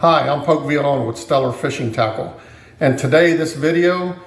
Hi, I'm Poke Villon with Stellar Fishing Tackle, and today this video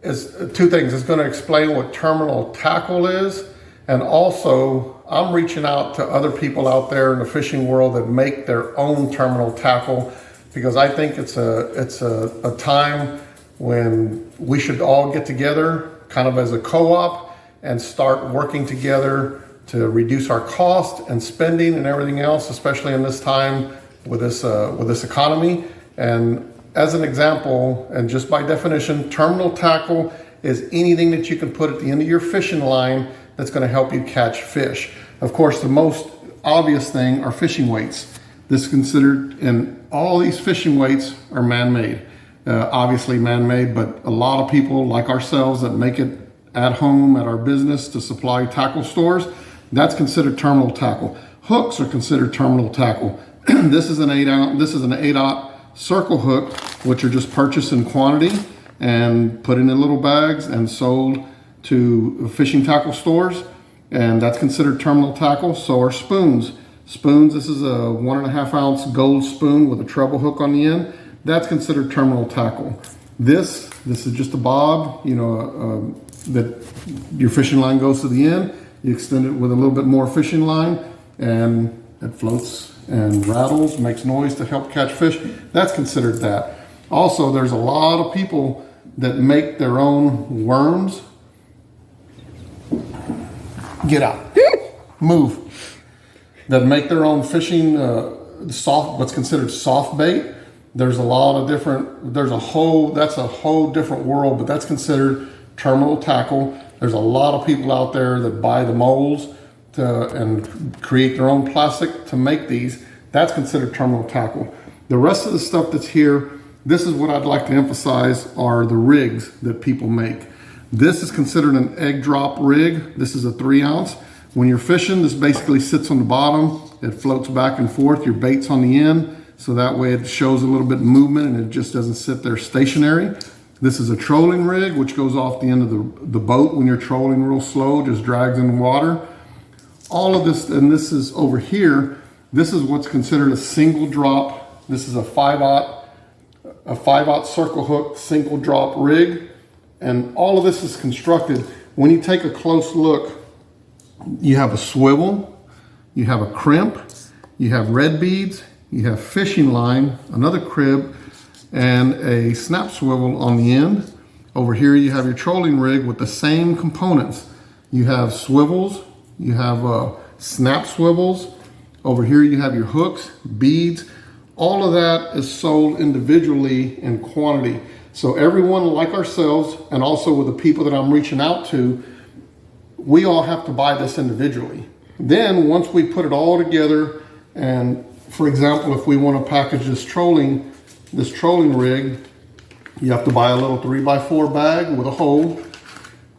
is two things. It's going to explain what terminal tackle is, and also I'm reaching out to other people out there in the fishing world that make their own terminal tackle, because I think it's a time when we should all get together kind of as a co-op and start working together to reduce our cost and spending and everything else, especially in this time with this economy. And as an example, and just by definition, terminal tackle is anything that you can put at the end of your fishing line that's going to help you catch fish. Of course, the most obvious thing are fishing weights. This is considered, and all these fishing weights are man-made. Obviously man-made, but a lot of people like ourselves that make it at home at our business to supply tackle stores, that's considered terminal tackle. Hooks are considered terminal tackle. This is an 8/0 circle hook, which are just purchased in quantity and put in little bags and sold to fishing tackle stores, and that's considered terminal tackle. So are spoons. Spoons, this is a 1.5 ounce gold spoon with a treble hook on the end. That's considered terminal tackle. This is just a bob, that your fishing line goes to the end. You extend it with a little bit more fishing line, and it floats and rattles, makes noise to help catch fish. That's considered that. Also, there's a lot of people that make their own worms. Get out. Move. That make their own fishing what's considered soft bait. There's a lot of different, that's a whole different world, but that's considered terminal tackle. There's a lot of people out there that buy the molds and create their own plastic to make these. That's considered terminal tackle. The rest of the stuff that's here, this is what I'd like to emphasize, are the rigs that people make. This is considered an egg drop rig. This is a 3 ounce. When you're fishing, this basically sits on the bottom. It floats back and forth. Your bait's on the end, so that way it shows a little bit of movement and it just doesn't sit there stationary. This is a trolling rig, which goes off the end of the boat when you're trolling real slow, just drags in the water. All of this, and this is over here, this is what's considered a single drop. This is a 5/0 circle hook single drop rig. And all of this is constructed. When you take a close look, you have a swivel, you have a crimp, you have red beads, you have fishing line, another crib, and a snap swivel on the end. Over here you have your trolling rig with the same components. You have swivels, you have snap swivels. Over here you have your hooks, beads. All of that is sold individually in quantity. So everyone like ourselves, and also with the people that I'm reaching out to, we all have to buy this individually. Then once we put it all together, and for example, if we want to package this trolling rig, you have to buy a little 3x4 bag with a hole,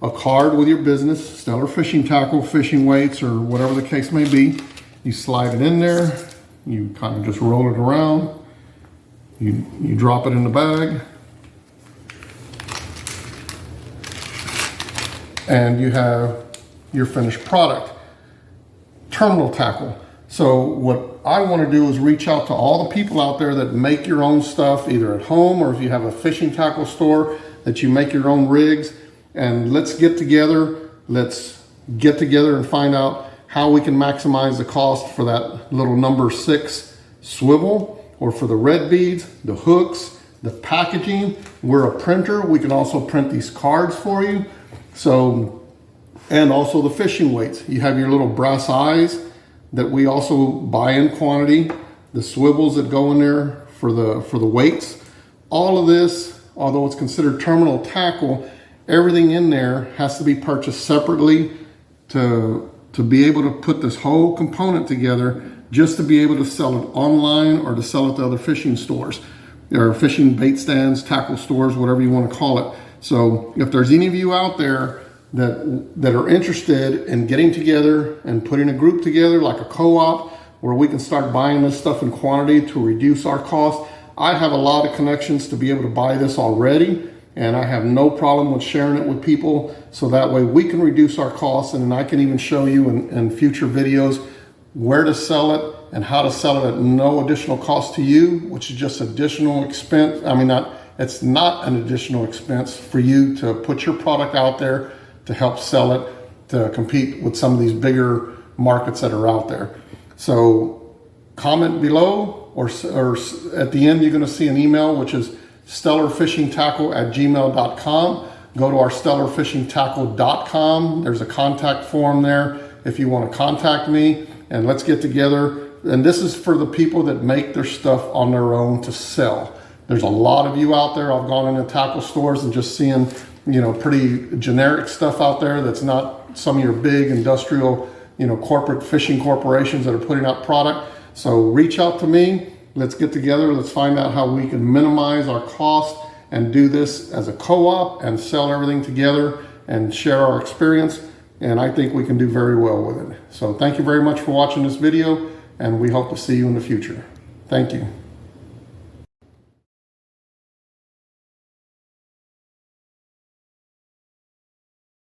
a card with your business, Stellar Fishing Tackle, fishing weights, or whatever the case may be. You slide it in there, you kind of just roll it around, you drop it in the bag, and you have your finished product. Terminal tackle. So what I want to do is reach out to all the people out there that make your own stuff, either at home or if you have a fishing tackle store that you make your own rigs, and let's get together and find out how we can maximize the cost for that little number 6 swivel, or for the red beads, the hooks, the packaging. We're a printer. We can also print these cards for you. So, and also the fishing weights. You have your little brass eyes that we also buy in quantity, the swivels that go in there for the weights. All of this, although it's considered terminal tackle, everything in there has to be purchased separately to be able to put this whole component together, just to be able to sell it online or to sell it to other fishing stores or fishing bait stands, tackle stores, whatever you want to call it. So if there's any of you out there that are interested in getting together and putting a group together like a co-op where we can start buying this stuff in quantity to reduce our cost, I have a lot of connections to be able to buy this already, and I have no problem with sharing it with people, so that way we can reduce our costs, and I can even show you in future videos where to sell it and how to sell it at no additional cost to you, which is just additional expense. I mean, it's not an additional expense for you to put your product out there to help sell it, to compete with some of these bigger markets that are out there. So comment below, or at the end, you're going to see an email, which is stellarfishingtackle@gmail.com. Go to our stellarfishingtackle.com. There's a contact form there if you want to contact me, and let's get together. And this is for the people that make their stuff on their own to sell. There's a lot of you out there. I've gone into tackle stores and just seeing, pretty generic stuff out there that's not some of your big industrial, corporate fishing corporations that are putting out product. So reach out to me. Let's get together. Let's find out how we can minimize our cost and do this as a co-op and sell everything together and share our experience. And I think we can do very well with it. So thank you very much for watching this video, and we hope to see you in the future. Thank you.